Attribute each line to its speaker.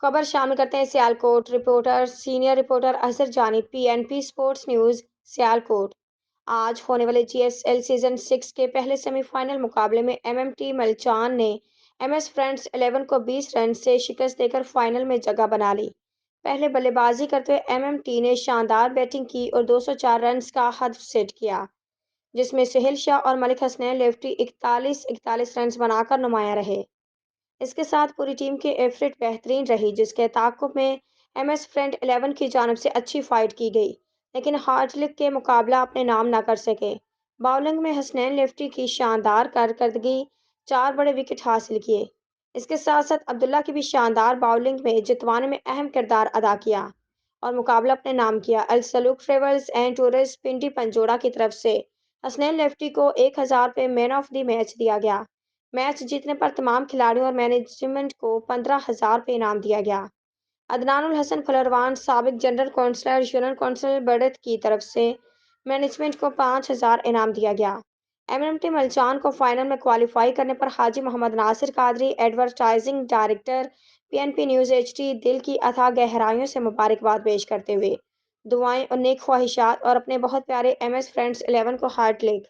Speaker 1: खबर शामिल करते हैं Sialkot. Reporter senior reporter Azhar जानी, पीएनपी स्पोर्ट्स न्यूज़, सियालकोट। आज होने वाले जीएसएल सीजन 6 के पहले सेमीफाइनल मुकाबले में एमएमटी मलचान ने एमएस फ्रेंड्स 11 को 20 रन से शिकस्त देकर फाइनल में जगह बना ली। पहले बल्लेबाजी करते हुए एमएमटी ने शानदार बैटिंग की और 204 रन का हदफ सेट किया, जिसमें सुहेल शाह और मलिक हसनैन लेफ्टी 41 रन बनाकर नुमाया रहे। इसके साथ पूरी टीम की एफर्ट बेहतरीन रही, जिसके ताक़ुब में एमएस फ्रेंड 11 की जानब से अच्छी फाइट की गई, लेकिन हार्टलिक के मुकाबला अपने नाम ना कर सके। बाउलिंग में हसनैन लेफ्टी की शानदार कारकर्दगी, 4 बड़े विकेट हासिल किए। इसके साथ साथ अब्दुल्ला की भी शानदार बाउलिंग में जितवाने में अहम किरदार अदा किया और मुकाबला अपने नाम किया। अल सलूक ट्रेवल्स एंड टूरिस्ट पिंडी पंजोड़ा की तरफ से हसनैन लेफ्टी को 1000 रुपये मैन ऑफ द मैच दिया गया। मैच जीतने पर तमाम खिलाड़ियों और मैनेजमेंट को 15,000 रुपये इनाम दिया गया। अदनानुल हसन फलरवान, साबिक जनरल कौंसलर यूनियन कौंसिल बढ़त की तरफ से मैनेजमेंट को 5,000 इनाम दिया गया। एमएमटी मलचान को फाइनल में क्वालिफाई करने पर Haji Mohammad Nasir Qadri, advertising director, PNP news HD, दिल की अथाह गहराइयों से मुबारकबाद पेश करते हुए दुआएं और नेक ख्वाहिशात और अपने बहुत प्यारे एमएस फ्रेंड्स 11 को हार्ट लिंक